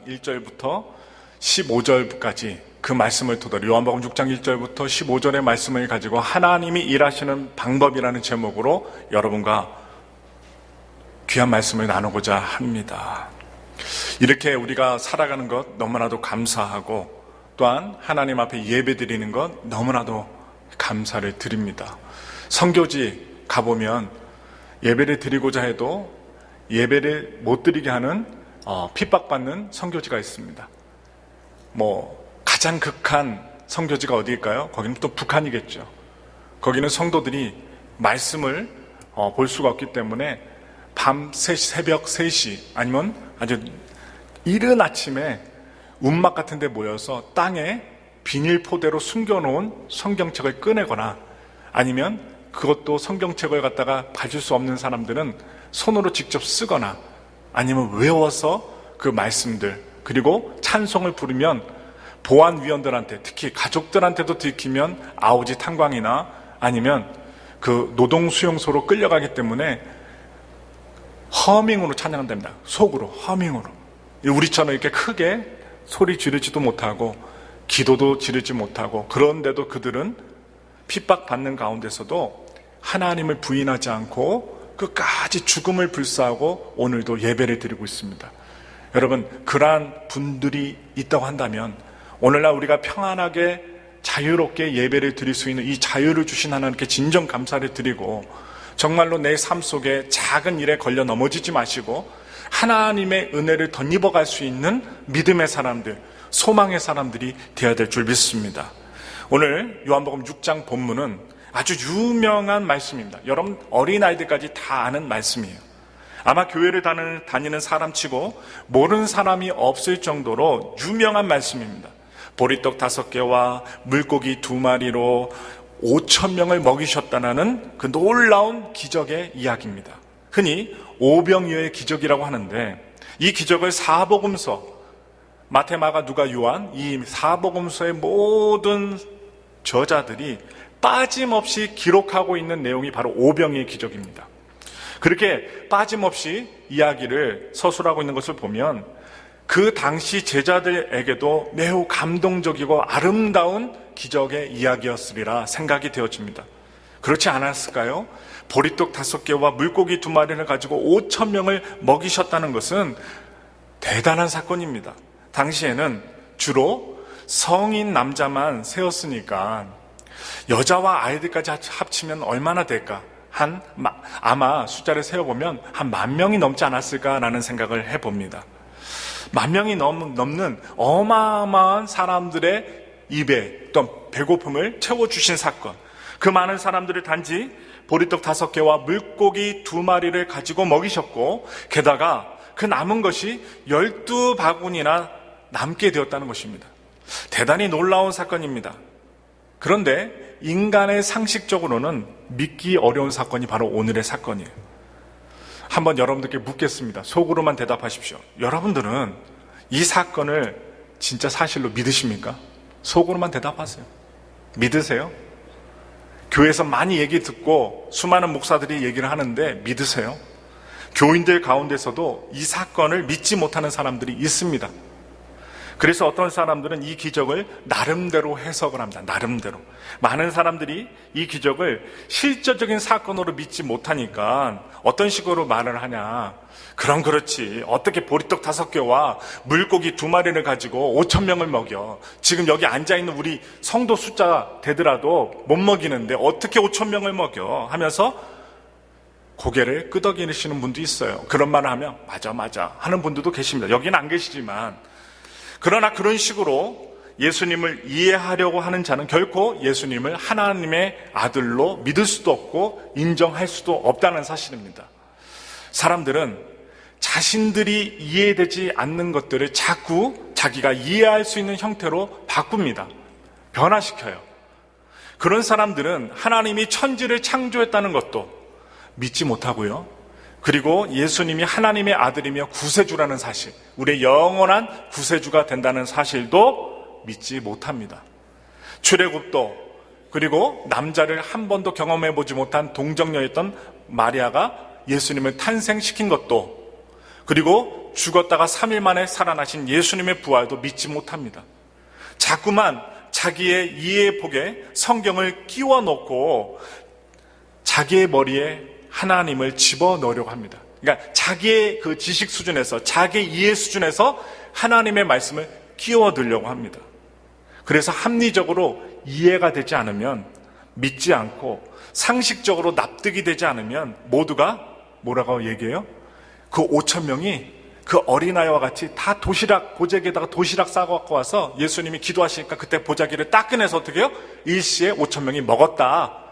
6장 1절부터 15절까지 그 말씀을 토대로 요한복음 6장 1절부터 15절의 말씀을 가지고 하나님이 일하시는 방법이라는 제목으로 여러분과 귀한 말씀을 나누고자 합니다. 이렇게 우리가 살아가는 것 너무나도 감사하고 또한 하나님 앞에 예배 드리는 것 너무나도 감사를 드립니다. 선교지 가보면 예배를 드리고자 해도 예배를 못 드리게 하는 핍박받는 선교지가 있습니다. 가장 극한 선교지가 어디일까요? 거기는 또 북한이겠죠. 거기는 성도들이 말씀을 볼 수가 없기 때문에 밤 3시, 새벽 3시 아니면 아주 이른 아침에 움막 같은 데 모여서 땅에 비닐포대로 숨겨놓은 성경책을 꺼내거나 아니면 그것도 성경책을 갖다가 가질 수 없는 사람들은 손으로 직접 쓰거나 아니면 외워서 그 말씀들 그리고 찬송을 부르면 보안위원들한테 특히 가족들한테도 들키면 아우지 탄광이나 아니면 그 노동수용소로 끌려가기 때문에 허밍으로 찬양한답니다. 속으로 허밍으로. 우리처럼 이렇게 크게 소리 지르지도 못하고 기도도 지르지 못하고 그런데도 그들은 핍박받는 가운데서도 하나님을 부인하지 않고 끝까지 죽음을 불사하고 오늘도 예배를 드리고 있습니다. 여러분, 그러한 분들이 있다고 한다면 오늘날 우리가 평안하게 자유롭게 예배를 드릴 수 있는 이 자유를 주신 하나님께 진정 감사를 드리고 정말로 내 삶 속에 작은 일에 걸려 넘어지지 마시고 하나님의 은혜를 덧입어갈 수 있는 믿음의 사람들, 소망의 사람들이 되어야 될 줄 믿습니다. 오늘 요한복음 6장 본문은 아주 유명한 말씀입니다. 여러분 어린아이들까지 다 아는 말씀이에요. 아마 교회를 다니는 사람치고 모르는 사람이 없을 정도로 유명한 말씀입니다. 보리떡 5개와 물고기 2마리로 5,000명을 먹이셨다는 그 놀라운 기적의 이야기입니다. 흔히 오병이어의 기적이라고 하는데 이 기적을 사복음서 마태, 마가, 누가, 요한 이 사복음서의 모든 저자들이 빠짐없이 기록하고 있는 내용이 바로 오병이어의 기적입니다. 그렇게 빠짐없이 이야기를 서술하고 있는 것을 보면 그 당시 제자들에게도 매우 감동적이고 아름다운 기적의 이야기였으리라 생각이 되어집니다. 그렇지 않았을까요? 보리떡 5개와 물고기 2마리를 가지고 5,000명을 먹이셨다는 것은 대단한 사건입니다. 당시에는 주로 성인 남자만 세웠으니까 여자와 아이들까지 합치면 얼마나 될까? 아마 숫자를 세어보면 한 10,000명이 넘지 않았을까라는 생각을 해봅니다. 10,000명이 넘는 어마어마한 사람들의 입에 어떤 배고픔을 채워주신 사건. 그 많은 사람들을 단지 보리떡 5개와 물고기 2마리를 가지고 먹이셨고 게다가 그 남은 것이 12바구니나 남게 되었다는 것입니다. 대단히 놀라운 사건입니다. 그런데 인간의 상식적으로는 믿기 어려운 사건이 바로 오늘의 사건이에요. 한번 여러분들께 묻겠습니다. 속으로만 대답하십시오. 여러분들은 이 사건을 진짜 사실로 믿으십니까? 속으로만 대답하세요. 믿으세요? 교회에서 많이 얘기 듣고 수많은 목사들이 얘기를 하는데 믿으세요? 교인들 가운데서도 이 사건을 믿지 못하는 사람들이 있습니다. 그래서 어떤 사람들은 이 기적을 나름대로 해석을 합니다. 나름대로. 많은 사람들이 이 기적을 실제적인 사건으로 믿지 못하니까 어떤 식으로 말을 하냐. 그럼 그렇지. 어떻게 보리떡 5개와 물고기 2마리를 가지고 5,000명을 먹여. 지금 여기 앉아있는 우리 성도 숫자 되더라도 못 먹이는데 어떻게 5,000명을 먹여. 하면서 고개를 끄덕이시는 분도 있어요. 그런 말을 하면 맞아 하는 분들도 계십니다. 여기는 안 계시지만 그러나 그런 식으로 예수님을 이해하려고 하는 자는 결코 예수님을 하나님의 아들로 믿을 수도 없고 인정할 수도 없다는 사실입니다. 사람들은 자신들이 이해되지 않는 것들을 자꾸 자기가 이해할 수 있는 형태로 바꿉니다. 변화시켜요. 그런 사람들은 하나님이 천지를 창조했다는 것도 믿지 못하고요. 그리고 예수님이 하나님의 아들이며 구세주라는 사실, 우리의 영원한 구세주가 된다는 사실도 믿지 못합니다. 출애굽도 그리고 남자를 한 번도 경험해보지 못한 동정녀였던 마리아가 예수님을 탄생시킨 것도 그리고 죽었다가 3일 만에 살아나신 예수님의 부활도 믿지 못합니다. 자꾸만 자기의 이해의 폭에 성경을 끼워 넣고 자기의 머리에 하나님을 집어넣으려고 합니다. 그러니까 자기의 그 지식 수준에서, 자기의 이해 수준에서 하나님의 말씀을 끼워 넣으려고 합니다. 그래서 합리적으로 이해가 되지 않으면, 믿지 않고 상식적으로 납득이 되지 않으면 모두가 뭐라고 얘기해요? 그 5천 명이 그 어린아이와 같이 다 도시락, 보자기에다가 도시락 싸갖고 와서 예수님이 기도하시니까 그때 보자기를 딱 꺼내서 어떻게 해요? 일시에 5천 명이 먹었다.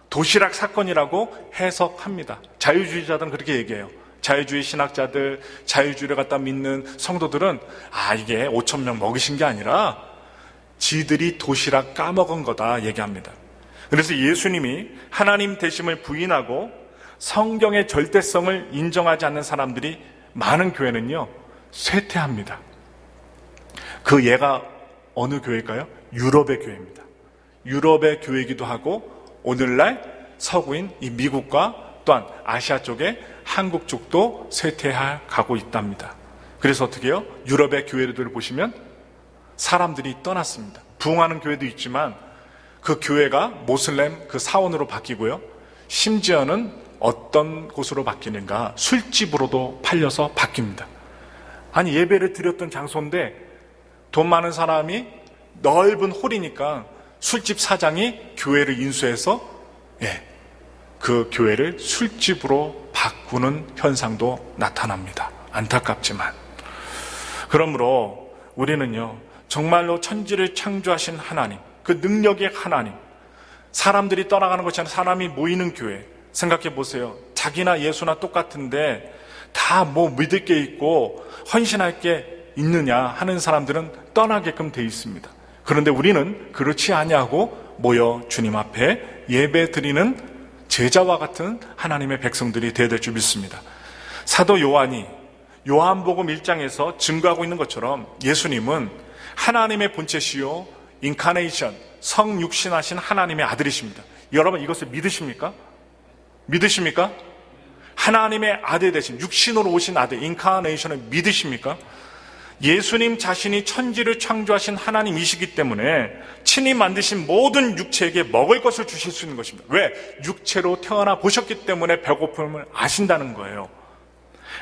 도시락 사건이라고 해석합니다. 자유주의자들은 그렇게 얘기해요. 자유주의 신학자들, 자유주의를 갖다 믿는 성도들은 이게 5천 명 먹이신 게 아니라 지들이 도시락 까먹은 거다 얘기합니다. 그래서 예수님이 하나님 되심을 부인하고 성경의 절대성을 인정하지 않는 사람들이 많은 교회는요, 쇠퇴합니다. 그 예가 어느 교회일까요? 유럽의 교회입니다. 유럽의 교회이기도 하고 오늘날 서구인 이 미국과 또한 아시아 쪽에 한국 쪽도 쇠퇴해 가고 있답니다. 그래서 어떻게 해요? 유럽의 교회들을 보시면 사람들이 떠났습니다. 부흥하는 교회도 있지만 그 교회가 모슬렘 그 사원으로 바뀌고요. 심지어는 어떤 곳으로 바뀌는가? 술집으로도 팔려서 바뀝니다. 아니, 예배를 드렸던 장소인데 돈 많은 사람이 넓은 홀이니까 술집 사장이 교회를 인수해서 그 교회를 술집으로 바꾸는 현상도 나타납니다. 안타깝지만. 그러므로 우리는요, 정말로 천지를 창조하신 하나님, 그 능력의 하나님, 사람들이 떠나가는 것이 아니라 사람이 모이는 교회, 생각해 보세요. 자기나 예수나 똑같은데 다 믿을 게 있고 헌신할 게 있느냐 하는 사람들은 떠나게끔 돼 있습니다. 그런데 우리는 그렇지 아니하고 모여 주님 앞에 예배 드리는 제자와 같은 하나님의 백성들이 되어야 될 줄 믿습니다. 사도 요한이 요한복음 1장에서 증거하고 있는 것처럼 예수님은 하나님의 본체시요 인카네이션, 성육신하신 하나님의 아들이십니다. 여러분 이것을 믿으십니까? 믿으십니까? 하나님의 아들 되신, 육신으로 오신 아들, 인카네이션을 믿으십니까? 예수님 자신이 천지를 창조하신 하나님이시기 때문에 친히 만드신 모든 육체에게 먹을 것을 주실 수 있는 것입니다. 왜? 육체로 태어나 보셨기 때문에 배고픔을 아신다는 거예요.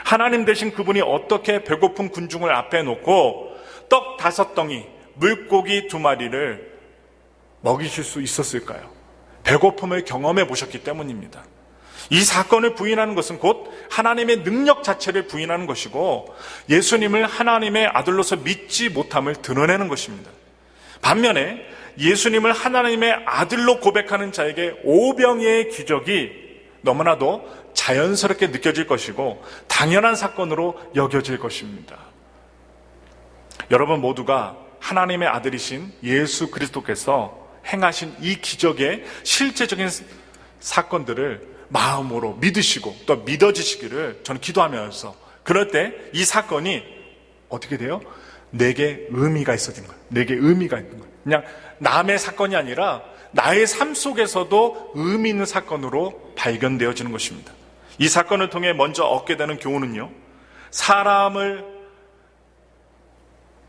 하나님 되신 그분이 어떻게 배고픈 군중을 앞에 놓고 떡 5덩이, 물고기 2마리를 먹이실 수 있었을까요? 배고픔을 경험해 보셨기 때문입니다. 이 사건을 부인하는 것은 곧 하나님의 능력 자체를 부인하는 것이고 예수님을 하나님의 아들로서 믿지 못함을 드러내는 것입니다. 반면에 예수님을 하나님의 아들로 고백하는 자에게 오병이의 기적이 너무나도 자연스럽게 느껴질 것이고 당연한 사건으로 여겨질 것입니다. 여러분 모두가 하나님의 아들이신 예수 그리스도께서 행하신 이 기적의 실제적인 사건들을 마음으로 믿으시고 또 믿어지시기를 저는 기도하면서, 그럴 때 이 사건이 어떻게 돼요? 내게 의미가 있어지는 거예요. 내게 의미가 있는 거예요. 그냥 남의 사건이 아니라 나의 삶 속에서도 의미 있는 사건으로 발견되어지는 것입니다. 이 사건을 통해 먼저 얻게 되는 교훈은요, 사람을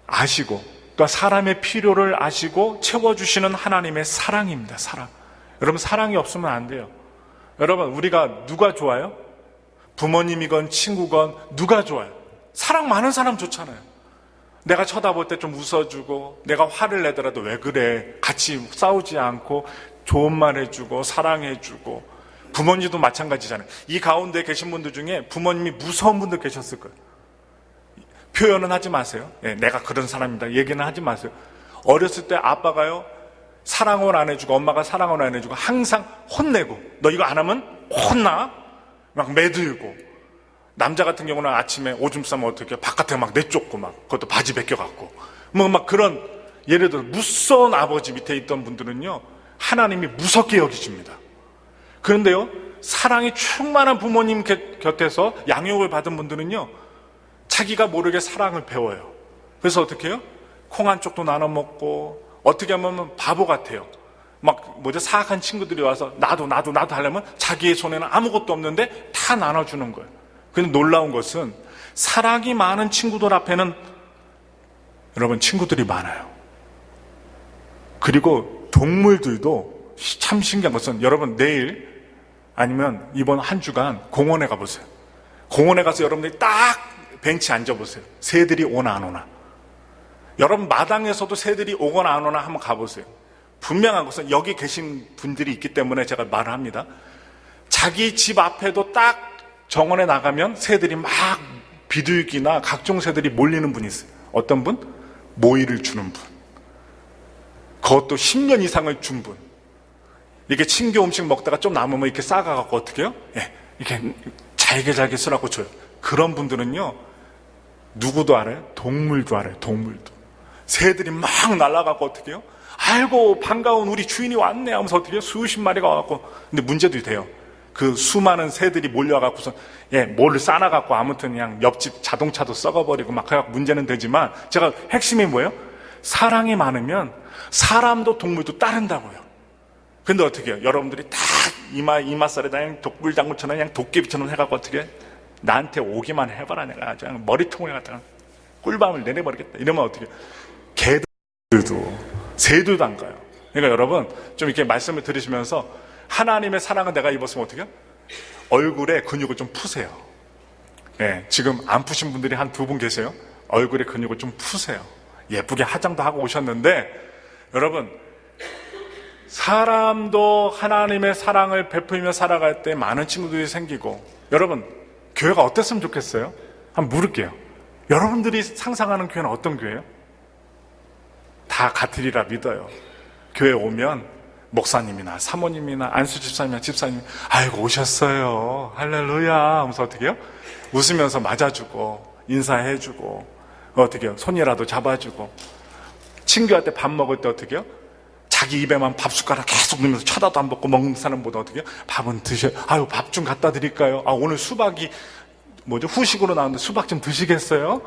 아시고 또 사람의 필요를 아시고 채워주시는 하나님의 사랑입니다. 사랑. 여러분 사랑이 없으면 안 돼요. 여러분 우리가 누가 좋아요? 부모님이건 친구건 누가 좋아요? 사랑 많은 사람 좋잖아요. 내가 쳐다볼 때 좀 웃어주고 내가 화를 내더라도 왜 그래? 같이 싸우지 않고 좋은 말 해주고 사랑해주고. 부모님도 마찬가지잖아요. 이 가운데 계신 분들 중에 부모님이 무서운 분들 계셨을 거예요. 표현은 하지 마세요. 내가 그런 사람입니다. 얘기는 하지 마세요. 어렸을 때 아빠가요 사랑을 안 해주고 엄마가 사랑을 안 해주고 항상 혼내고, 너 이거 안 하면 혼나? 막 매들고. 남자 같은 경우는 아침에 오줌 싸면 어떻게 바깥에 막 내쫓고 막 그것도 바지 벗겨갖고 막 그런, 예를 들어 무서운 아버지 밑에 있던 분들은요 하나님이 무섭게 여기십니다. 그런데요 사랑이 충만한 부모님 곁에서 양육을 받은 분들은요 자기가 모르게 사랑을 배워요. 그래서 어떻게 해요? 콩 한 쪽도 나눠 먹고, 어떻게 하면 바보 같아요. 막 사악한 친구들이 와서 나도 하려면 자기의 손에는 아무것도 없는데 다 나눠주는 거예요. 근데 놀라운 것은 사랑이 많은 친구들 앞에는 여러분 친구들이 많아요. 그리고 동물들도 참 신기한 것은 여러분 내일 아니면 이번 한 주간 공원에 가보세요. 공원에 가서 여러분들이 딱 벤치에 앉아보세요. 새들이 오나 안 오나. 여러분 마당에서도 새들이 오거나 안 오나 한번 가보세요. 분명한 것은 여기 계신 분들이 있기 때문에 제가 말을 합니다. 자기 집 앞에도 딱 정원에 나가면 새들이 막 비둘기나 각종 새들이 몰리는 분이 있어요. 어떤 분? 모이를 주는 분. 그것도 10년 이상을 준 분. 이렇게 친교 음식 먹다가 좀 남으면 이렇게 싸가갖고 어떻게 해요? 예, 이렇게 잘게 쓰라고 줘요. 그런 분들은요, 누구도 알아요? 동물도 알아요, 동물도. 새들이 막 날아가고 어떻게 해요? 아이고, 반가운 우리 주인이 왔네 하면서 어떻게 해요? 수십 마리가 와갖고. 근데 문제도 돼요. 그 수많은 새들이 몰려와갖고서, 예, 뭐를 싸놔갖고 아무튼 그냥 옆집 자동차도 썩어버리고 막 해갖고 문제는 되지만, 제가 핵심이 뭐예요? 사랑이 많으면 사람도 동물도 따른다고요. 근데 어떻게 해요? 여러분들이 다 이마살에다 그냥 독불장군처럼 그냥 도깨비처럼 해갖고 어떻게 해? 나한테 오기만 해봐라. 내가 아주 그냥 머리통을 갖다가 꿀밤을 내려버리겠다. 이러면 어떻게 해요? 개들도, 새들도 안 가요. 그러니까 여러분, 좀 이렇게 말씀을 들으시면서 하나님의 사랑을 내가 입었으면 어떻게 해요? 얼굴에 근육을 좀 푸세요. 네, 지금 안 푸신 분들이 한 2분 계세요. 얼굴에 근육을 좀 푸세요. 예쁘게 화장도 하고 오셨는데, 여러분, 사람도 하나님의 사랑을 베풀며 살아갈 때 많은 친구들이 생기고, 여러분, 교회가 어땠으면 좋겠어요? 한번 물을게요. 여러분들이 상상하는 교회는 어떤 교회예요? 다 같으리라 믿어요. 교회 오면 목사님이나 사모님이나 안수 집사님이나 집사님, 아이고 오셨어요, 할렐루야 하면서 어떻게 해요? 웃으면서 맞아주고 인사해주고, 어떻게 해요? 손이라도 잡아주고, 친구할 때 밥 먹을 때 어떻게 해요? 자기 입에만 밥 숟가락 계속 넣으면서 쳐다도 안 보고 먹는 사람보다 어떻게 해요? 밥은 드셔, 아유 밥 좀 갖다 드릴까요? 아 오늘 수박이 후식으로 나오는데 수박 좀 드시겠어요?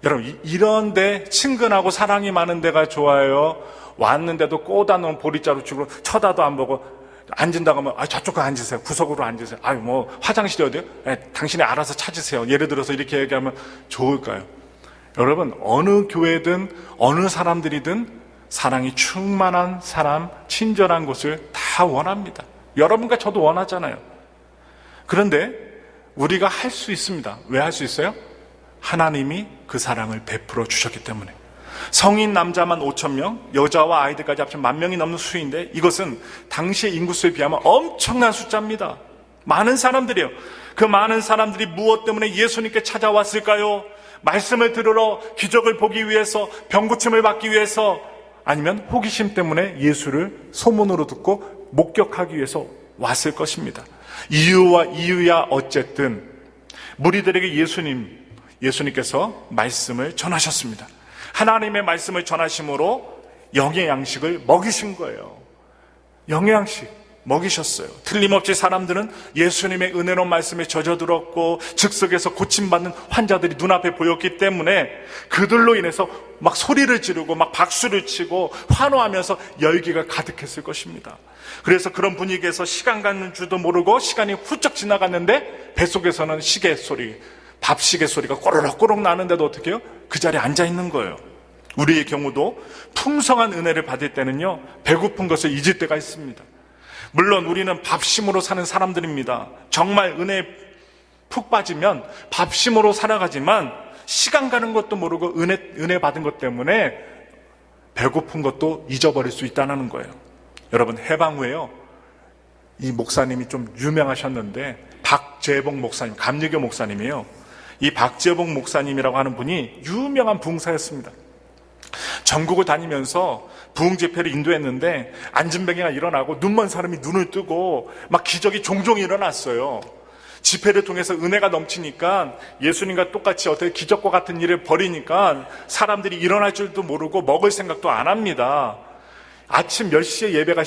여러분, 이런데 친근하고 사랑이 많은 데가 좋아요. 왔는데도 꼬다 놓은 보리자루 주고 쳐다도 안 보고 앉은다고 하면, 아 저쪽 앉으세요. 구석으로 앉으세요. 아유 뭐 화장실이 어디요? 당신이 알아서 찾으세요. 예를 들어서 이렇게 얘기하면 좋을까요? 여러분, 어느 교회든 어느 사람들이든 사랑이 충만한 사람, 친절한 곳을 다 원합니다. 여러분과 저도 원하잖아요. 그런데 우리가 할 수 있습니다. 왜 할 수 있어요? 하나님이 그 사랑을 베풀어 주셨기 때문에. 성인 남자만 5,000명, 여자와 아이들까지 합치면 10,000명이 넘는 수인데, 이것은 당시의 인구수에 비하면 엄청난 숫자입니다. 많은 사람들이에요. 그 많은 사람들이 무엇 때문에 예수님께 찾아왔을까요? 말씀을 들으러, 기적을 보기 위해서, 병고침을 받기 위해서, 아니면 호기심 때문에 예수를 소문으로 듣고 목격하기 위해서 왔을 것입니다. 이유야 어쨌든 무리들에게 예수님께서 말씀을 전하셨습니다. 하나님의 말씀을 전하심으로 영의 양식을 먹이신 거예요. 영의 양식 먹이셨어요. 틀림없이 사람들은 예수님의 은혜로운 말씀에 젖어들었고 즉석에서 고침받는 환자들이 눈앞에 보였기 때문에 그들로 인해서 막 소리를 지르고 막 박수를 치고 환호하면서 열기가 가득했을 것입니다. 그래서 그런 분위기에서 시간 가는 줄도 모르고 시간이 훌쩍 지나갔는데 뱃속에서는 시계 소리, 밥 시계 소리가 꼬르륵꼬르륵 나는데도 어떻게 해요? 그 자리에 앉아 있는 거예요. 우리의 경우도 풍성한 은혜를 받을 때는요, 배고픈 것을 잊을 때가 있습니다. 물론 우리는 밥심으로 사는 사람들입니다. 정말 은혜에 푹 빠지면 밥심으로 살아가지만 시간 가는 것도 모르고 은혜 받은 것 때문에 배고픈 것도 잊어버릴 수 있다는 거예요. 여러분, 해방 후에요, 이 목사님이 좀 유명하셨는데, 박재복 목사님, 감리교 목사님이에요. 이 박재복 목사님이라고 하는 분이 유명한 부흥사였습니다. 전국을 다니면서 부흥 집회를 인도했는데 안진뱅이가 일어나고 눈먼 사람이 눈을 뜨고 막 기적이 종종 일어났어요. 집회를 통해서 은혜가 넘치니까 예수님과 똑같이 어떻게 기적과 같은 일을 벌이니까 사람들이 일어날 줄도 모르고 먹을 생각도 안 합니다. 아침 10시에 예배가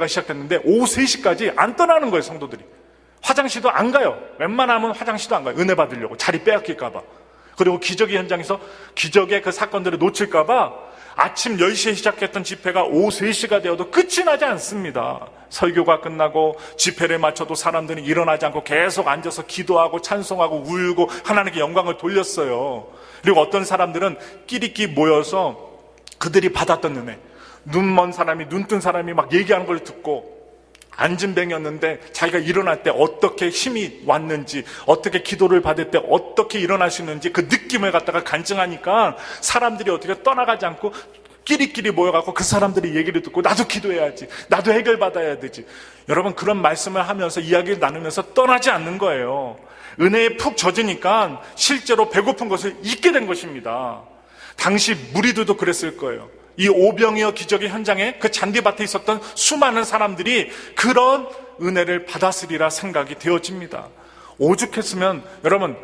시작됐는데 오후 3시까지 안 떠나는 거예요, 성도들이. 화장실도 안 가요. 웬만하면 화장실도 안 가요. 은혜 받으려고, 자리 빼앗길까 봐. 그리고 기적의 현장에서 기적의 그 사건들을 놓칠까 봐 아침 10시에 시작했던 집회가 오후 3시가 되어도 끝이 나지 않습니다. 설교가 끝나고 집회를 마쳐도 사람들이 일어나지 않고 계속 앉아서 기도하고 찬송하고 울고 하나님께 영광을 돌렸어요. 그리고 어떤 사람들은 끼리끼리 모여서 그들이 받았던 은혜, 눈 먼 사람이 눈 뜬 사람이 막 얘기하는 걸 듣고 앉은 뱅이었는데 자기가 일어날 때 어떻게 힘이 왔는지, 어떻게 기도를 받을 때 어떻게 일어날 수 있는지 그 느낌을 갖다가 간증하니까 사람들이 어떻게 떠나가지 않고 끼리끼리 모여갖고 그 사람들이 얘기를 듣고 나도 기도해야지, 나도 해결받아야 되지. 여러분, 그런 말씀을 하면서 이야기를 나누면서 떠나지 않는 거예요. 은혜에 푹 젖으니까 실제로 배고픈 것을 잊게 된 것입니다. 당시 무리들도 그랬을 거예요. 이 오병이어 기적의 현장에 그 잔디밭에 있었던 수많은 사람들이 그런 은혜를 받았으리라 생각이 되어집니다. 오죽했으면 여러분,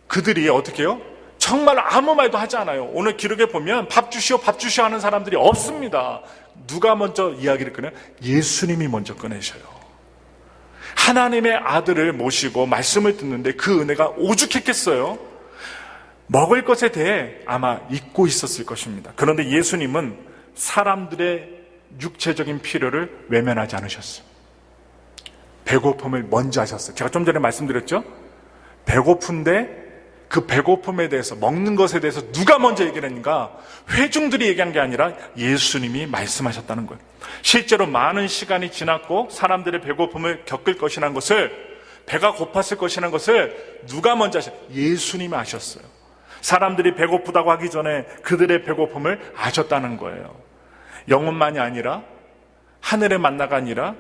그들이 어떻게 해요? 정말 아무 말도 하지 않아요. 오늘 기록에 보면 밥 주시오 하는 사람들이 없습니다. 누가 먼저 이야기를 꺼내요? 예수님이 먼저 꺼내셔요. 하나님의 아들을 모시고 말씀을 듣는데 그 은혜가 오죽했겠어요? 먹을 것에 대해 아마 잊고 있었을 것입니다. 그런데 예수님은 사람들의 육체적인 필요를 외면하지 않으셨어요. 배고픔을 먼저 하셨어요. 제가 좀 전에 말씀드렸죠? 배고픈데 그 배고픔에 대해서, 먹는 것에 대해서 누가 먼저 얘기를 했는가? 회중들이 얘기한 게 아니라 예수님이 말씀하셨다는 거예요. 실제로 많은 시간이 지났고 사람들의 배고픔을 겪을 것이라는 것을, 배가 고팠을 것이라는 것을 누가 먼저 하셨어요? 예수님이 아셨어요. 사람들이 배고프다고 하기 전에 그들의 배고픔을 아셨다는 거예요. 영혼만이 아니라 하늘의 만나가 아니라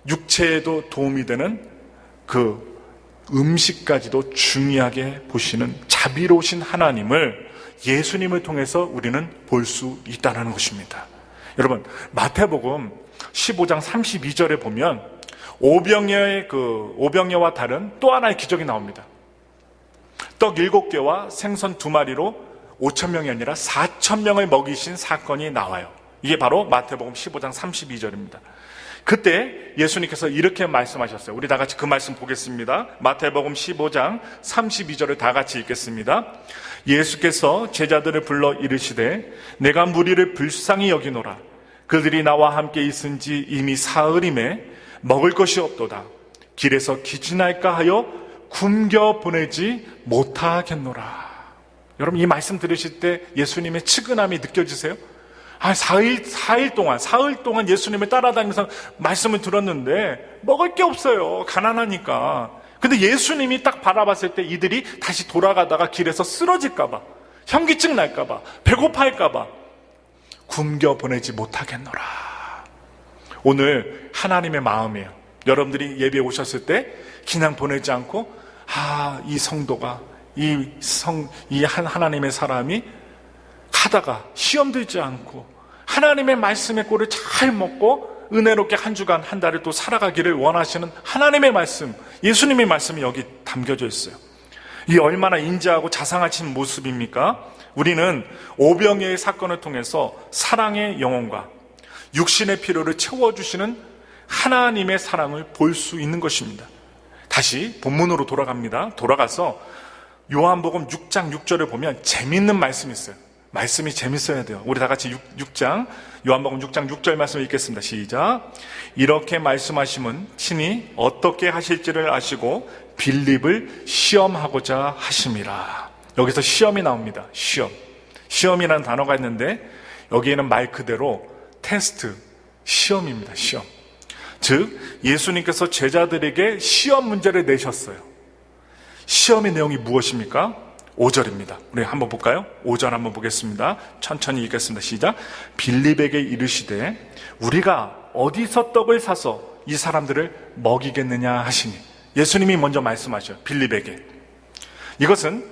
육체에도 도움이 되는 그 음식까지도 중요하게 보시는 자비로우신 하나님을, 예수님을 통해서 우리는 볼 수 있다는 것입니다. 여러분, 마태복음 15장 32절에 보면 오병이어와 다른 또 하나의 기적이 나옵니다. 떡 7개와 생선 2마리로 5,000명이 아니라 4,000명을 먹이신 사건이 나와요. 이게 바로 마태복음 15장 32절입니다. 그때 예수님께서 이렇게 말씀하셨어요. 우리 다 같이 그 말씀 보겠습니다. 마태복음 15장 32절을 다 같이 읽겠습니다. 예수께서 제자들을 불러 이르시되 내가 무리를 불쌍히 여기노라. 그들이 나와 함께 있은지 이미 사흘임에 먹을 것이 없도다. 길에서 기진할까 하여 굶겨 보내지 못하겠노라. 여러분, 이 말씀 들으실 때 예수님의 측은함이 느껴지세요? 사흘 동안 예수님을 따라다니면서 말씀을 들었는데 먹을 게 없어요. 가난하니까. 근데 예수님이 딱 바라봤을 때 이들이 다시 돌아가다가 길에서 쓰러질까봐, 현기증 날까봐, 배고파할까봐 굶겨 보내지 못하겠노라. 오늘 하나님의 마음이에요. 여러분들이 예배에 오셨을 때 그냥 보내지 않고, 이 성도가, 이 하나님의 사람이 하다가 시험 들지 않고 하나님의 말씀의 꼴을 잘 먹고 은혜롭게 한 주간, 한 달을 또 살아가기를 원하시는 하나님의 말씀, 예수님의 말씀이 여기 담겨져 있어요. 이 얼마나 인자하고 자상하신 모습입니까? 우리는 오병이어의 사건을 통해서 사랑의 영혼과 육신의 필요를 채워주시는 하나님의 사랑을 볼 수 있는 것입니다. 다시 본문으로 돌아갑니다. 돌아가서 요한복음 6장 6절을 보면 재미있는 말씀이 있어요. 말씀이 재밌어야 돼요. 우리 다 같이 요한복음 6장 6절 말씀을 읽겠습니다. 시작. 이렇게 말씀하심은 친히 어떻게 하실지를 아시고 빌립을 시험하고자 하심이라. 여기서 시험이 나옵니다. 시험이라는 단어가 있는데 여기에는 말 그대로 테스트, 시험입니다. 시험. 즉 예수님께서 제자들에게 시험 문제를 내셨어요. 시험의 내용이 무엇입니까? 5절입니다. 우리 한번 볼까요? 5절 한번 보겠습니다. 천천히 읽겠습니다. 시작. 빌립에게 이르시되 우리가 어디서 떡을 사서 이 사람들을 먹이겠느냐 하시니. 예수님이 먼저 말씀하셔요. 빌립에게. 이것은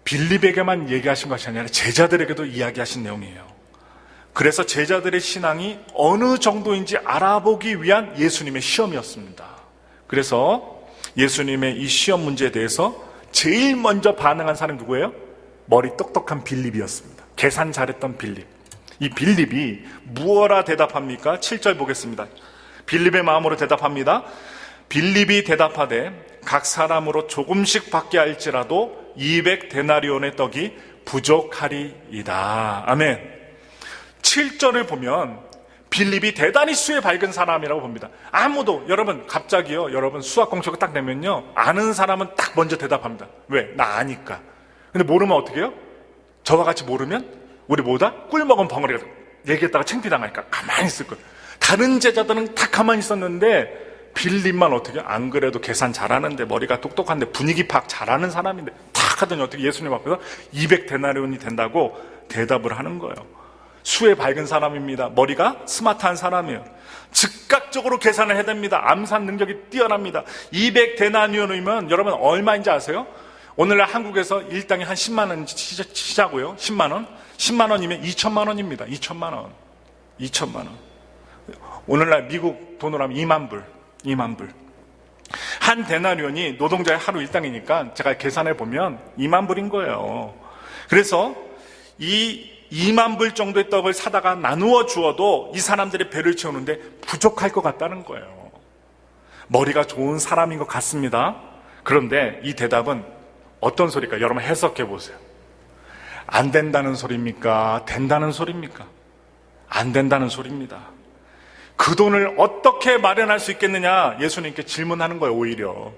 빌립에게만 얘기하신 것이 아니라 제자들에게도 이야기하신 내용이에요. 그래서 제자들의 신앙이 어느 정도인지 알아보기 위한 예수님의 시험이었습니다. 그래서 예수님의 이 시험 문제에 대해서 제일 먼저 반응한 사람이 누구예요? 머리 똑똑한 빌립이었습니다. 계산 잘했던 빌립. 이 빌립이 무엇라 대답합니까? 7절 보겠습니다. 빌립의 마음으로 대답합니다. 빌립이 대답하되 각 사람으로 조금씩 받게 할지라도 200데나리온의 떡이 부족하리이다. 아멘. 7절을 보면 빌립이 대단히 수에 밝은 사람이라고 봅니다. 아무도, 여러분 갑자기요, 여러분 수학 공식을 딱 내면요, 아는 사람은 딱 먼저 대답합니다. 왜? 나 아니까. 근데 모르면 어떻게 해요? 저와 같이 모르면 우리 모두 꿀먹은 벙어리가 얘기했다가 창피당하니까 가만히 있을 거예요. 다른 제자들은 다 가만히 있었는데 빌립만 어떻게, 안 그래도 계산 잘하는데, 머리가 똑똑한데, 분위기 파악 잘하는 사람인데 탁 하더니 어떻게 예수님 앞에서 200데나리온이 된다고 대답을 하는 거예요. 수에 밝은 사람입니다. 머리가 스마트한 사람이에요. 즉각적으로 계산을 해야 됩니다. 암산 능력이 뛰어납니다. 200데나리온이면 여러분 얼마인지 아세요? 오늘날 한국에서 일당이 한 10만 원 치자고요. 10만 원. 10만 원이면 2천만 원입니다. 2천만 원. 2천만 원. 오늘날 미국 돈으로 하면 2만 불. 2만 불. 한 데나리온이 노동자의 하루 일당이니까 제가 계산해 보면 2만 불인 거예요. 그래서 이 2만 불 정도의 떡을 사다가 나누어 주어도 이 사람들의 배를 채우는데 부족할 것 같다는 거예요. 머리가 좋은 사람인 것 같습니다. 그런데 이 대답은 어떤 소리일까? 여러분 해석해 보세요. 안 된다는 소리입니까? 된다는 소리입니까? 안 된다는 소리입니다. 그 돈을 어떻게 마련할 수 있겠느냐? 예수님께 질문하는 거예요, 오히려.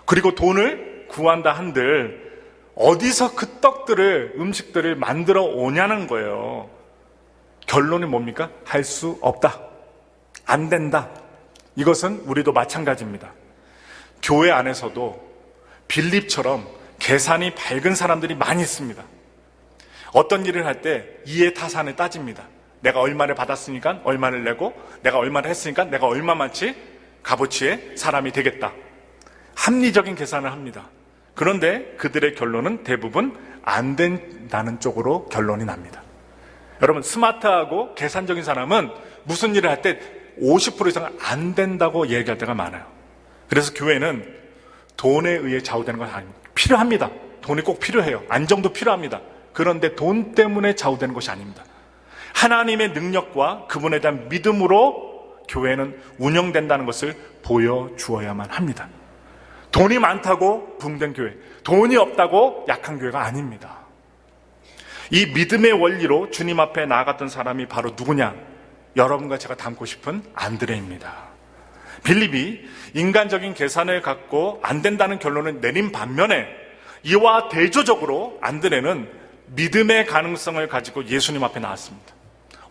그리고 돈을 구한다 한들 어디서 그 떡들을, 음식들을 만들어 오냐는 거예요. 결론이 뭡니까? 할 수 없다. 안 된다. 이것은 우리도 마찬가지입니다. 교회 안에서도 빌립처럼 계산이 밝은 사람들이 많이 있습니다. 어떤 일을 할 때 이해타산을 따집니다. 내가 얼마를 받았으니까 얼마를 내고, 내가 얼마를 했으니까 내가 얼마만치 값어치의 사람이 되겠다. 합리적인 계산을 합니다. 그런데 그들의 결론은 대부분 안 된다는 쪽으로 결론이 납니다. 여러분, 스마트하고 계산적인 사람은 무슨 일을 할 때 50% 이상은 안 된다고 얘기할 때가 많아요. 그래서 교회는 돈에 의해 좌우되는 건 아닙니다. 필요합니다. 돈이 꼭 필요해요. 안정도 필요합니다. 그런데 돈 때문에 좌우되는 것이 아닙니다. 하나님의 능력과 그분에 대한 믿음으로 교회는 운영된다는 것을 보여주어야만 합니다. 돈이 많다고 붕된 교회, 돈이 없다고 약한 교회가 아닙니다. 이 믿음의 원리로 주님 앞에 나아갔던 사람이 바로 누구냐? 여러분과 제가 닮고 싶은 안드레입니다. 빌립이 인간적인 계산을 갖고 안 된다는 결론을 내린 반면에 이와 대조적으로 안드레는 믿음의 가능성을 가지고 예수님 앞에 나왔습니다.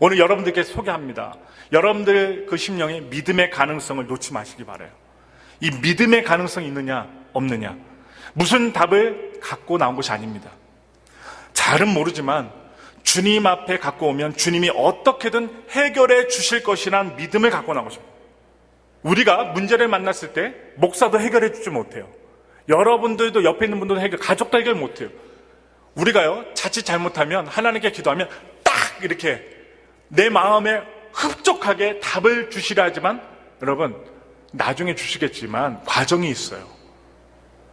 오늘 여러분들께 소개합니다. 여러분들 그 심령에 믿음의 가능성을 놓지 마시기 바라요. 이 믿음의 가능성이 있느냐 없느냐, 무슨 답을 갖고 나온 것이 아닙니다. 잘은 모르지만 주님 앞에 갖고 오면 주님이 어떻게든 해결해 주실 것이란 믿음을 갖고 나온 것입니다. 우리가 문제를 만났을 때 목사도 해결해 주지 못해요. 여러분들도 옆에 있는 분들도 가족도 해결 못해요. 우리가요, 자칫 잘못하면 하나님께 기도하면 딱 이렇게 내 마음에 흡족하게 답을 주시라 하지만, 여러분 나중에 주시겠지만 과정이 있어요.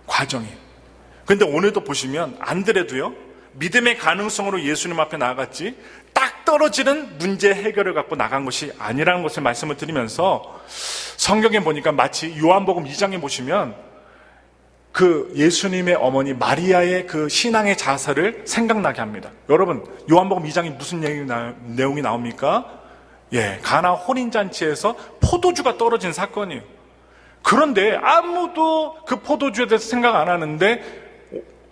과정이. 근데 오늘도 보시면 안드레도요, 믿음의 가능성으로 예수님 앞에 나아갔지 딱 떨어지는 문제 해결을 갖고 나간 것이 아니라는 것을 말씀을 드리면서, 성경에 보니까 마치 요한복음 2장에 보시면 그 예수님의 어머니 마리아의 그 신앙의 자세를 생각나게 합니다. 여러분, 요한복음 2장에 무슨 내용이 나옵니까? 가나 혼인잔치에서 포도주가 떨어진 사건이에요. 그런데 아무도 그 포도주에 대해서 생각 안 하는데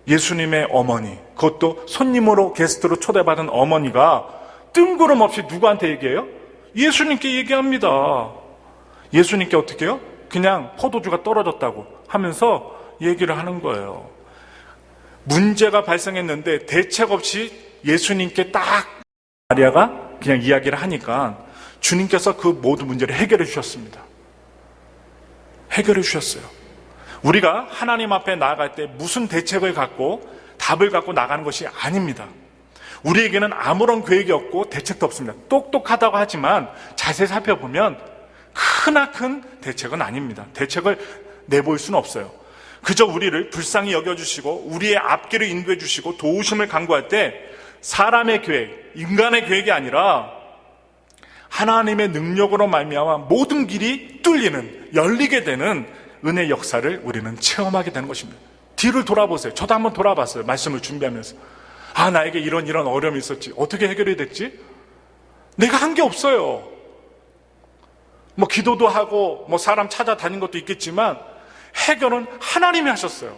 예수님의 어머니, 그것도 손님으로 게스트로 초대받은 어머니가 뜬구름없이 누구한테 얘기해요? 예수님께 얘기합니다. 예수님께 어떻게 해요? 그냥 포도주가 떨어졌다고 하면서 얘기를 하는 거예요. 문제가 발생했는데 대책 없이 예수님께 딱 마리아가 그냥 이야기를 하니까 주님께서 그 모든 문제를 해결해 주셨습니다. 해결해 주셨어요. 우리가 하나님 앞에 나아갈 때 무슨 대책을 갖고 답을 갖고 나가는 것이 아닙니다. 우리에게는 아무런 계획이 없고 대책도 없습니다. 똑똑하다고 하지만 자세히 살펴보면 크나큰 대책은 아닙니다. 대책을 내볼 수는 없어요. 그저 우리를 불쌍히 여겨주시고 우리의 앞길을 인도해 주시고 도우심을 간구할 때 사람의 계획, 인간의 계획이 아니라 하나님의 능력으로 말미암아 모든 길이 뚫리는, 열리게 되는 은혜 역사를 우리는 체험하게 되는 것입니다. 뒤를 돌아보세요. 저도 한번 돌아봤어요. 말씀을 준비하면서. 나에게 이런 어려움이 있었지. 어떻게 해결이 됐지? 내가 한 게 없어요. 뭐 기도도 하고 뭐 사람 찾아다닌 것도 있겠지만 해결은 하나님이 하셨어요.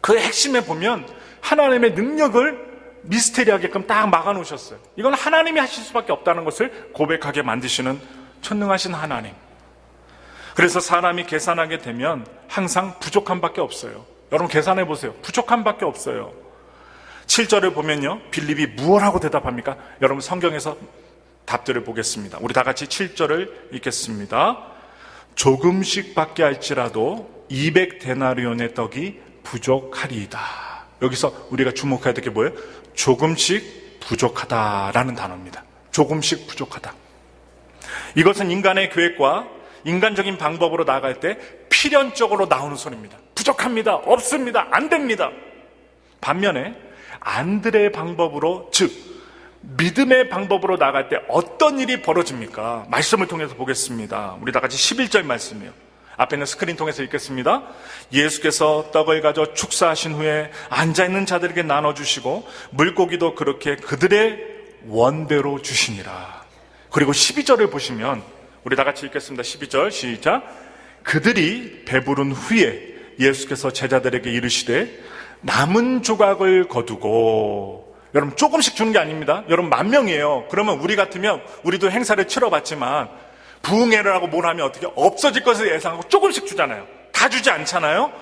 그 핵심에 보면 하나님의 능력을 미스테리하게끔 딱 막아놓으셨어요. 이건 하나님이 하실 수밖에 없다는 것을 고백하게 만드시는 천능하신 하나님. 그래서 사람이 계산하게 되면 항상 부족함밖에 없어요. 여러분 계산해 보세요. 부족함밖에 없어요. 7절을 보면요, 빌립이 무엇하고 대답합니까? 여러분 성경에서 답들을 보겠습니다. 우리 다 같이 7절을 읽겠습니다. 조금씩 받게 할지라도 200데나리온의 떡이 부족하리이다. 여기서 우리가 주목해야 될 게 뭐예요? 조금씩 부족하다라는 단어입니다. 조금씩 부족하다. 이것은 인간의 계획과 인간적인 방법으로 나아갈 때 필연적으로 나오는 소리입니다. 부족합니다. 없습니다. 안 됩니다. 반면에 안드레의 방법으로, 즉 믿음의 방법으로 나아갈 때 어떤 일이 벌어집니까? 말씀을 통해서 보겠습니다. 우리 다 같이 11절 말씀이에요. 앞에 있는 스크린 통해서 읽겠습니다. 예수께서 떡을 가져 축사하신 후에 앉아있는 자들에게 나눠주시고 물고기도 그렇게 그들의 원대로 주시니라. 그리고 12절을 보시면 우리 다 같이 읽겠습니다. 12절 시작. 그들이 배부른 후에 예수께서 제자들에게 이르시되 남은 조각을 거두고, 여러분 조금씩 주는 게 아닙니다. 여러분 10,000명이에요. 그러면 우리 같으면 우리도 행사를 치러봤지만 부흥회를 하고 뭘 하면 어떻게 없어질 것을 예상하고 조금씩 주잖아요. 다 주지 않잖아요.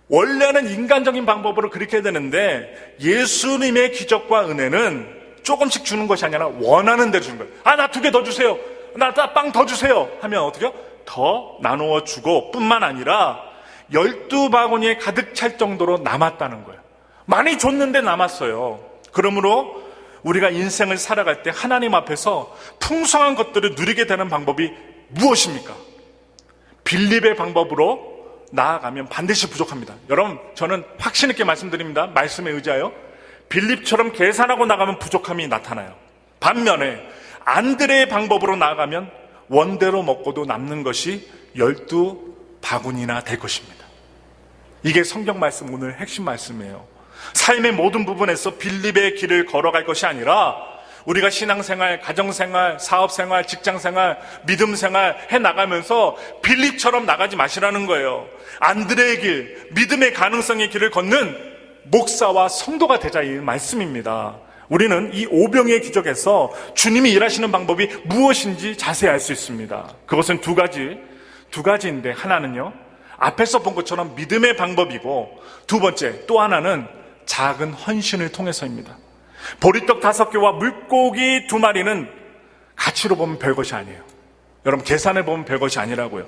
원래는 인간적인 방법으로 그렇게 해야 되는데 예수님의 기적과 은혜는 조금씩 주는 것이 아니라 원하는 대로 주는 거예요. 나 2개 더 주세요. 나 빵 더 주세요. 하면 어떻게 해요? 더 나누어 주고 뿐만 아니라 12바구니에 가득 찰 정도로 남았다는 거예요. 많이 줬는데 남았어요. 그러므로 우리가 인생을 살아갈 때 하나님 앞에서 풍성한 것들을 누리게 되는 방법이 무엇입니까? 빌립의 방법으로 나아가면 반드시 부족합니다. 여러분, 저는 확신 있게 말씀드립니다. 말씀에 의지하여 빌립처럼 계산하고 나가면 부족함이 나타나요. 반면에 안드레의 방법으로 나아가면 원대로 먹고도 남는 것이 12바구니나 될 것입니다. 이게 성경 말씀, 오늘 핵심 말씀이에요. 삶의 모든 부분에서 빌립의 길을 걸어갈 것이 아니라 우리가 신앙생활, 가정생활, 사업생활, 직장생활, 믿음생활 해나가면서 빌립처럼 나가지 마시라는 거예요. 안드레의 길, 믿음의 가능성의 길을 걷는 목사와 성도가 되자, 이 말씀입니다. 우리는 이 오병이의 기적에서 주님이 일하시는 방법이 무엇인지 자세히 알 수 있습니다. 그것은 두 가지인데, 하나는요 앞에서 본 것처럼 믿음의 방법이고, 두 번째 또 하나는 작은 헌신을 통해서입니다. 보리떡 5개와 물고기 2마리는 가치로 보면 별것이 아니에요. 여러분 계산을 보면 별것이 아니라고요.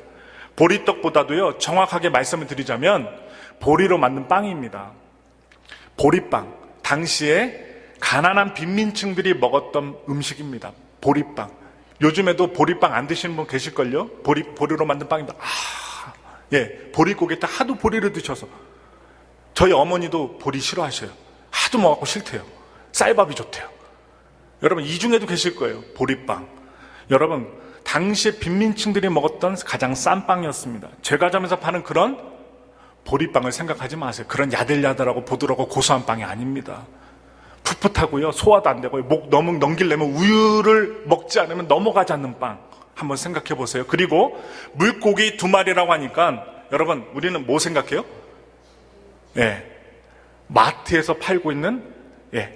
보리떡보다도요, 정확하게 말씀을 드리자면 보리로 만든 빵입니다. 보리빵, 당시에 가난한 빈민층들이 먹었던 음식입니다. 보리빵. 요즘에도 보리빵 안 드시는 분 계실걸요? 보리로 만든 빵입니다. 보리고기 때 하도 보리를 드셔서, 저희 어머니도 보리 싫어하셔요. 하도 먹었고 싫대요. 쌀밥이 좋대요. 여러분 이 중에도 계실 거예요. 보리빵. 여러분 당시에 빈민층들이 먹었던 가장 싼 빵이었습니다. 제과점에서 파는 그런 보리빵을 생각하지 마세요. 그런 야들야들하고 보드라고 고소한 빵이 아닙니다. 풋풋하고요, 소화도 안 되고요, 목 너무 넘기려면 우유를 먹지 않으면 넘어가지 않는 빵, 한번 생각해 보세요. 그리고 물고기 2마리라고 하니까 여러분 우리는 뭐 생각해요? 마트에서 팔고 있는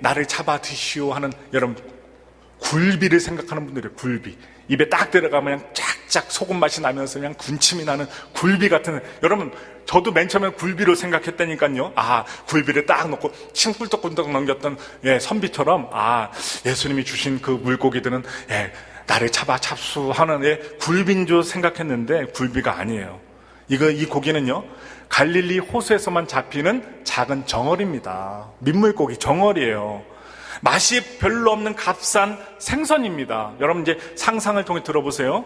나를 잡아 드시오 하는, 여러분 굴비를 생각하는 분들이에요. 굴비. 입에 딱 들어가면 그냥 쫙쫙 소금 맛이 나면서 그냥 군침이 나는 굴비 같은, 여러분 저도 맨 처음에 굴비로 생각했다니까요. 굴비를 딱 놓고 침 꿀떡꿀떡 넘겼던 선비처럼, 예수님이 주신 그 물고기들은 나를 잡아 잡수하는 굴비인 줄 생각했는데 굴비가 아니에요. 이 고기는요, 갈릴리 호수에서만 잡히는 작은 정어리입니다. 민물고기 정어리예요. 맛이 별로 없는 값싼 생선입니다. 여러분 이제 상상을 통해 들어보세요.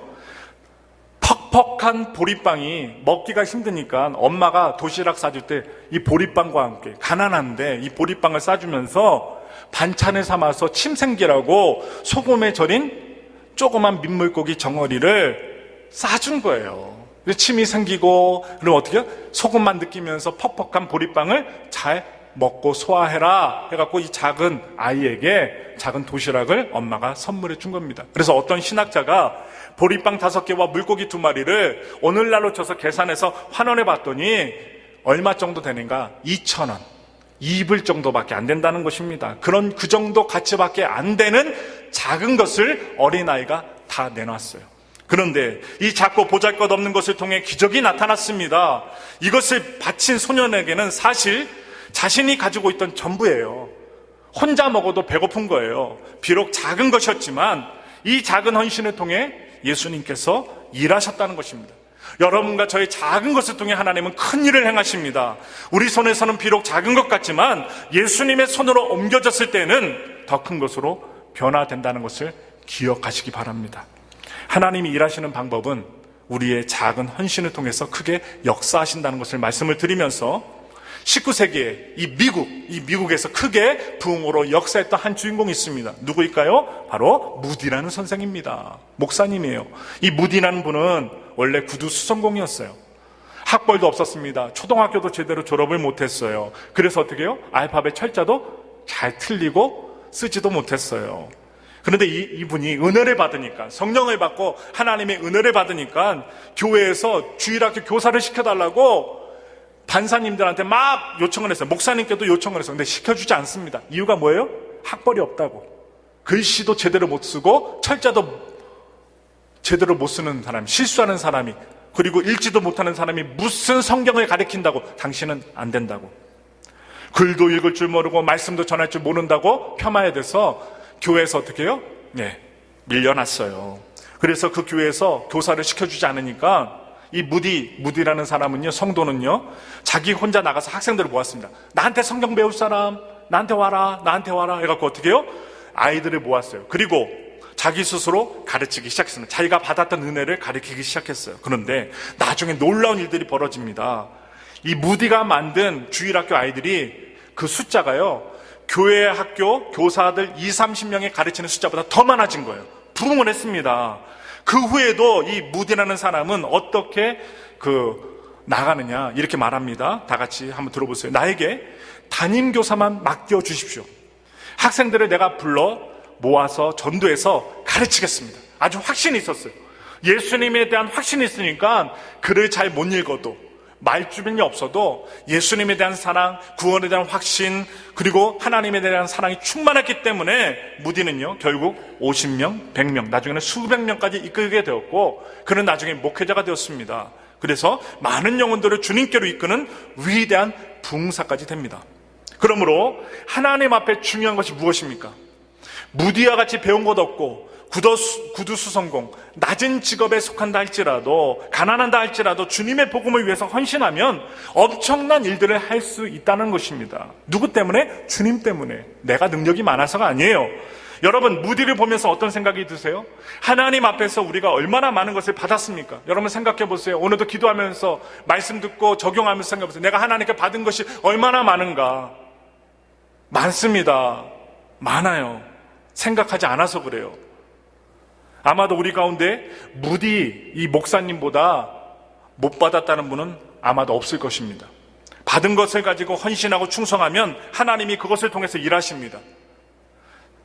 퍽퍽한 보리빵이 먹기가 힘드니까 엄마가 도시락 싸줄 때 이 보리빵과 함께, 가난한데 이 보리빵을 싸주면서 반찬을 삼아서 침 생기라고 소금에 절인 조그만 민물고기 정어리를 싸준 거예요. 침이 생기고, 그럼 어떻게 해요? 소금만 느끼면서 퍽퍽한 보리빵을 잘 먹고 소화해라 해갖고 이 작은 아이에게 작은 도시락을 엄마가 선물해 준 겁니다. 그래서 어떤 신학자가 보리빵 5개와 물고기 2마리를 오늘날로 쳐서 계산해서 환원해 봤더니 얼마 정도 되는가? 2,000원. 2불 정도밖에 안 된다는 것입니다. 그 정도 가치밖에 안 되는 작은 것을 어린아이가 다 내놨어요. 그런데 이 작고 보잘것없는 것을 통해 기적이 나타났습니다. 이것을 바친 소년에게는 사실 자신이 가지고 있던 전부예요. 혼자 먹어도 배고픈 거예요. 비록 작은 것이었지만 이 작은 헌신을 통해 예수님께서 일하셨다는 것입니다. 여러분과 저의 작은 것을 통해 하나님은 큰 일을 행하십니다. 우리 손에서는 비록 작은 것 같지만 예수님의 손으로 옮겨졌을 때는 더 큰 것으로 변화된다는 것을 기억하시기 바랍니다. 하나님이 일하시는 방법은 우리의 작은 헌신을 통해서 크게 역사하신다는 것을 말씀을 드리면서 19세기에 이 미국에서 크게 부흥으로 역사했던 한 주인공이 있습니다. 누구일까요? 바로 무디라는 선생입니다. 목사님이에요. 이 무디라는 분은 원래 구두 수성공이었어요. 학벌도 없었습니다. 초등학교도 제대로 졸업을 못했어요. 그래서 어떻게 해요? 알파벳 철자도 잘 틀리고 쓰지도 못했어요. 그런데 이분이 은혜를 받으니까, 성령을 받고 하나님의 은혜를 받으니까 교회에서 주일학교 교사를 시켜달라고 반사님들한테 막 요청을 했어요. 목사님께도 요청을 했어요. 근데 시켜주지 않습니다. 이유가 뭐예요? 학벌이 없다고. 글씨도 제대로 못 쓰고 철자도 제대로 못 쓰는 사람이, 실수하는 사람이, 그리고 읽지도 못하는 사람이 무슨 성경을 가르친다고, 당신은 안 된다고. 글도 읽을 줄 모르고 말씀도 전할 줄 모른다고 폄하해대서 교회에서 어떻게 해요? 밀려났어요. 그래서 그 교회에서 교사를 시켜주지 않으니까 이 무디라는 사람은요, 성도는요, 자기 혼자 나가서 학생들을 모았습니다. 나한테 성경 배울 사람, 나한테 와라 해갖고 어떻게 해요? 아이들을 모았어요. 그리고 자기 스스로 가르치기 시작했습니다. 자기가 받았던 은혜를 가르치기 시작했어요. 그런데 나중에 놀라운 일들이 벌어집니다. 이 무디가 만든 주일학교 아이들이 그 숫자가요, 교회 학교 교사들 20-30명이 가르치는 숫자보다 더 많아진 거예요. 부흥을 했습니다. 그 후에도 이 무디라는 사람은 어떻게 나가느냐 이렇게 말합니다. 다 같이 한번 들어보세요. 나에게 담임교사만 맡겨주십시오. 학생들을 내가 불러 모아서 전도해서 가르치겠습니다. 아주 확신이 있었어요. 예수님에 대한 확신이 있으니까 글을 잘 못 읽어도, 말주변이 없어도 예수님에 대한 사랑, 구원에 대한 확신, 그리고 하나님에 대한 사랑이 충만했기 때문에 무디는요, 결국 50명, 100명, 나중에는 수백 명까지 이끌게 되었고, 그는 나중에 목회자가 되었습니다. 그래서 많은 영혼들을 주님께로 이끄는 위대한 부흥사까지 됩니다. 그러므로 하나님 앞에 중요한 것이 무엇입니까? 무디와 같이 배운 것 없고 구두수성공, 낮은 직업에 속한다 할지라도, 가난한다 할지라도 주님의 복음을 위해서 헌신하면 엄청난 일들을 할 수 있다는 것입니다. 누구 때문에? 주님 때문에. 내가 능력이 많아서가 아니에요. 여러분, 무디를 보면서 어떤 생각이 드세요? 하나님 앞에서 우리가 얼마나 많은 것을 받았습니까? 여러분 생각해 보세요. 오늘도 기도하면서 말씀 듣고 적용하면서 생각해 보세요. 내가 하나님께 받은 것이 얼마나 많은가? 많습니다. 많아요. 생각하지 않아서 그래요. 아마도 우리 가운데 무디 이 목사님보다 못 받았다는 분은 아마도 없을 것입니다. 받은 것을 가지고 헌신하고 충성하면 하나님이 그것을 통해서 일하십니다.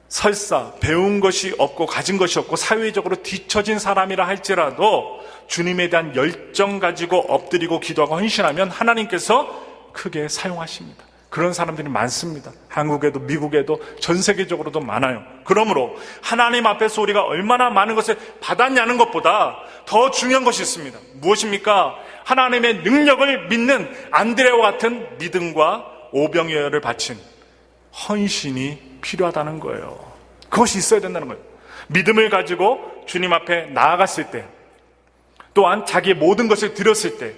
설사 배운 것이 없고 가진 것이 없고 사회적으로 뒤처진 사람이라 할지라도 주님에 대한 열정 가지고 엎드리고 기도하고 헌신하면 하나님께서 크게 사용하십니다. 그런 사람들이 많습니다. 한국에도 미국에도 전 세계적으로도 많아요. 그러므로 하나님 앞에서 우리가 얼마나 많은 것을 받았냐는 것보다 더 중요한 것이 있습니다. 무엇입니까? 하나님의 능력을 믿는 안드레와 같은 믿음과 오병이어를 바친 헌신이 필요하다는 거예요. 그것이 있어야 된다는 거예요. 믿음을 가지고 주님 앞에 나아갔을 때, 또한 자기의 모든 것을 드렸을 때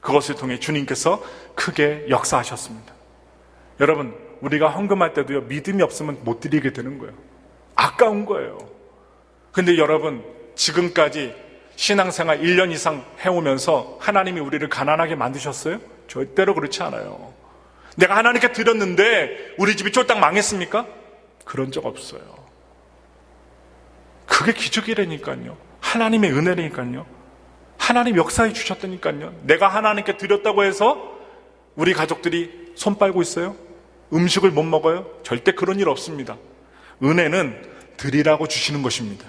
그것을 통해 주님께서 크게 역사하셨습니다. 여러분, 우리가 헌금할 때도요, 믿음이 없으면 못 드리게 되는 거예요. 아까운 거예요. 근데 여러분, 지금까지 신앙생활 1년 이상 해오면서 하나님이 우리를 가난하게 만드셨어요? 절대로 그렇지 않아요. 내가 하나님께 드렸는데 우리 집이 쫄딱 망했습니까? 그런 적 없어요. 그게 기적이라니까요. 하나님의 은혜라니까요. 하나님 역사해 주셨다니까요. 내가 하나님께 드렸다고 해서 우리 가족들이 손 빨고 있어요? 음식을 못 먹어요? 절대 그런 일 없습니다. 은혜는 드리라고 주시는 것입니다.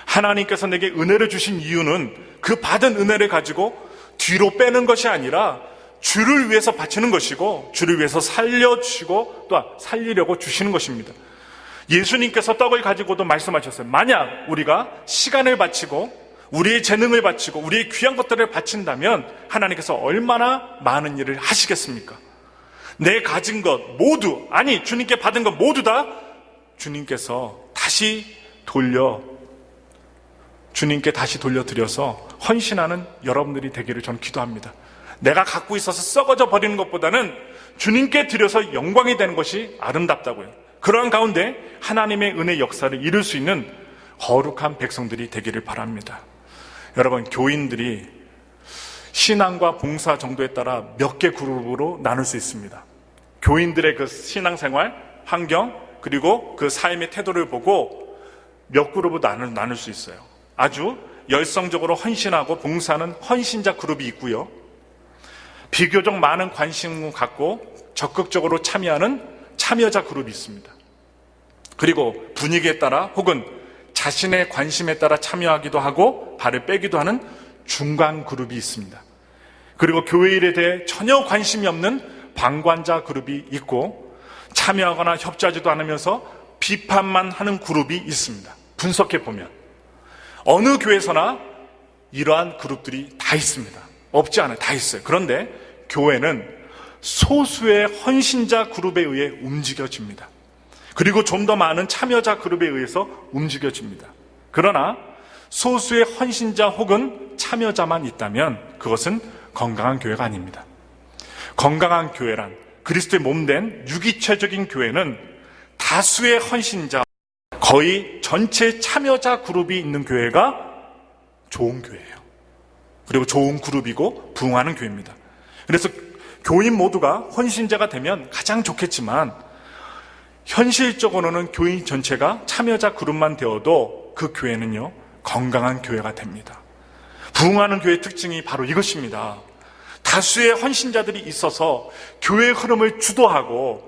하나님께서 내게 은혜를 주신 이유는 그 받은 은혜를 가지고 뒤로 빼는 것이 아니라 주를 위해서 바치는 것이고, 주를 위해서 살려주시고 또 살리려고 주시는 것입니다. 예수님께서 떡을 가지고도 말씀하셨어요. 만약 우리가 시간을 바치고 우리의 재능을 바치고 우리의 귀한 것들을 바친다면 하나님께서 얼마나 많은 일을 하시겠습니까? 내 가진 것 모두, 아니 주님께 받은 것 모두 다 주님께 다시 돌려드려서 헌신하는 여러분들이 되기를 저는 기도합니다. 내가 갖고 있어서 썩어져 버리는 것보다는 주님께 드려서 영광이 되는 것이 아름답다고요. 그러한 가운데 하나님의 은혜 역사를 이룰 수 있는 거룩한 백성들이 되기를 바랍니다. 여러분, 교인들이 신앙과 봉사 정도에 따라 몇 개 그룹으로 나눌 수 있습니다. 교인들의 그 신앙생활, 환경, 그리고 그 삶의 태도를 보고 몇 그룹으로 나눌 수 있어요. 아주 열성적으로 헌신하고 봉사하는 헌신자 그룹이 있고요. 비교적 많은 관심을 갖고 적극적으로 참여하는 참여자 그룹이 있습니다. 그리고 분위기에 따라 혹은 자신의 관심에 따라 참여하기도 하고 발을 빼기도 하는 중간 그룹이 있습니다. 그리고 교회 일에 대해 전혀 관심이 없는 방관자 그룹이 있고, 참여하거나 협조하지도 않으면서 비판만 하는 그룹이 있습니다. 분석해 보면 어느 교회에서나 이러한 그룹들이 다 있습니다. 없지 않아요. 다 있어요. 그런데 교회는 소수의 헌신자 그룹에 의해 움직여집니다. 그리고 좀 더 많은 참여자 그룹에 의해서 움직여집니다. 그러나 소수의 헌신자 혹은 참여자만 있다면 그것은 건강한 교회가 아닙니다. 건강한 교회란, 그리스도의 몸된 유기체적인 교회는 다수의 헌신자, 거의 전체 참여자 그룹이 있는 교회가 좋은 교회예요. 그리고 좋은 그룹이고 부흥하는 교회입니다. 그래서 교인 모두가 헌신자가 되면 가장 좋겠지만, 현실적으로는 교인 전체가 참여자 그룹만 되어도 그 교회는요, 건강한 교회가 됩니다. 부흥하는 교회의 특징이 바로 이것입니다. 다수의 헌신자들이 있어서 교회의 흐름을 주도하고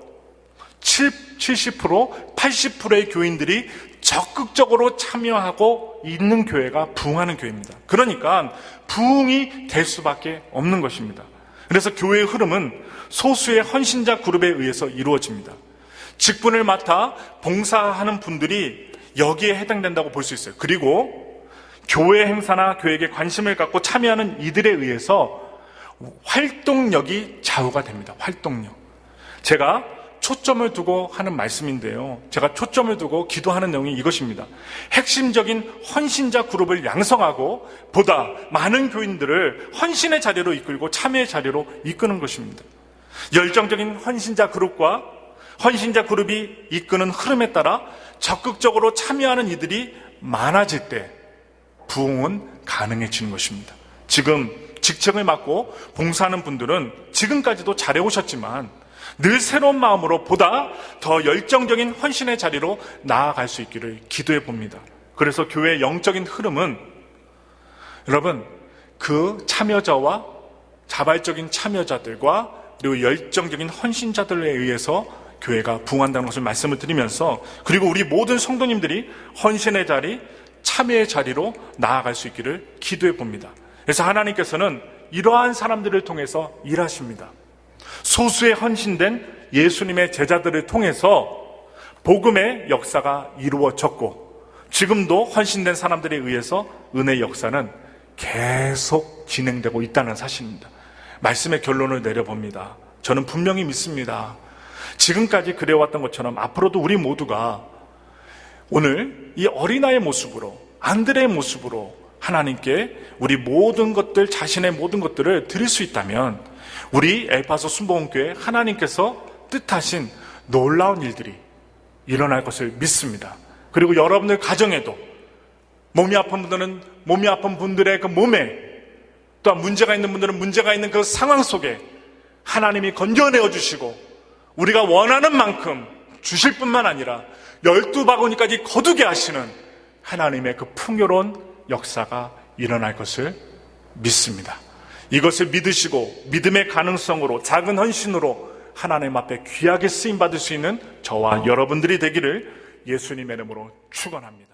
70%, 80%의 교인들이 적극적으로 참여하고 있는 교회가 부흥하는 교회입니다. 그러니까 부흥이 될 수밖에 없는 것입니다. 그래서 교회의 흐름은 소수의 헌신자 그룹에 의해서 이루어집니다. 직분을 맡아 봉사하는 분들이 여기에 해당된다고 볼 수 있어요. 그리고 교회 행사나 교회에 관심을 갖고 참여하는 이들에 의해서 활동력이 좌우가 됩니다. 활동력. 제가 초점을 두고 하는 말씀인데요, 제가 초점을 두고 기도하는 내용이 이것입니다. 핵심적인 헌신자 그룹을 양성하고 보다 많은 교인들을 헌신의 자리로 이끌고 참여의 자리로 이끄는 것입니다. 열정적인 헌신자 그룹과 헌신자 그룹이 이끄는 흐름에 따라 적극적으로 참여하는 이들이 많아질 때 부흥은 가능해지는 것입니다. 지금 직책을 맡고 봉사하는 분들은 지금까지도 잘해오셨지만 늘 새로운 마음으로 보다 더 열정적인 헌신의 자리로 나아갈 수 있기를 기도해 봅니다. 그래서 교회의 영적인 흐름은, 여러분, 그 참여자와 자발적인 참여자들과 그리고 열정적인 헌신자들에 의해서 교회가 부흥한다는 것을 말씀을 드리면서, 그리고 우리 모든 성도님들이 헌신의 자리, 참여의 자리로 나아갈 수 있기를 기도해 봅니다. 그래서 하나님께서는 이러한 사람들을 통해서 일하십니다. 소수의 헌신된 예수님의 제자들을 통해서 복음의 역사가 이루어졌고, 지금도 헌신된 사람들에 의해서 은혜의 역사는 계속 진행되고 있다는 사실입니다. 말씀의 결론을 내려봅니다. 저는 분명히 믿습니다. 지금까지 그래왔던 것처럼 앞으로도 우리 모두가 오늘 이 어린아이의 모습으로, 안드레의 모습으로 하나님께 우리 모든 것들, 자신의 모든 것들을 드릴 수 있다면 우리 엘파소 순복음교회 하나님께서 뜻하신 놀라운 일들이 일어날 것을 믿습니다. 그리고 여러분들 가정에도 몸이 아픈 분들은 몸이 아픈 분들의 그 몸에, 또한 문제가 있는 분들은 문제가 있는 그 상황 속에 하나님이 건져내어 주시고 우리가 원하는 만큼 주실 뿐만 아니라 12바구니까지 거두게 하시는 하나님의 그 풍요로운 역사가 일어날 것을 믿습니다. 이것을 믿으시고 믿음의 가능성으로 작은 헌신으로 하나님 앞에 귀하게 쓰임받을 수 있는 저와 여러분들이 되기를 예수님의 이름으로 축원합니다.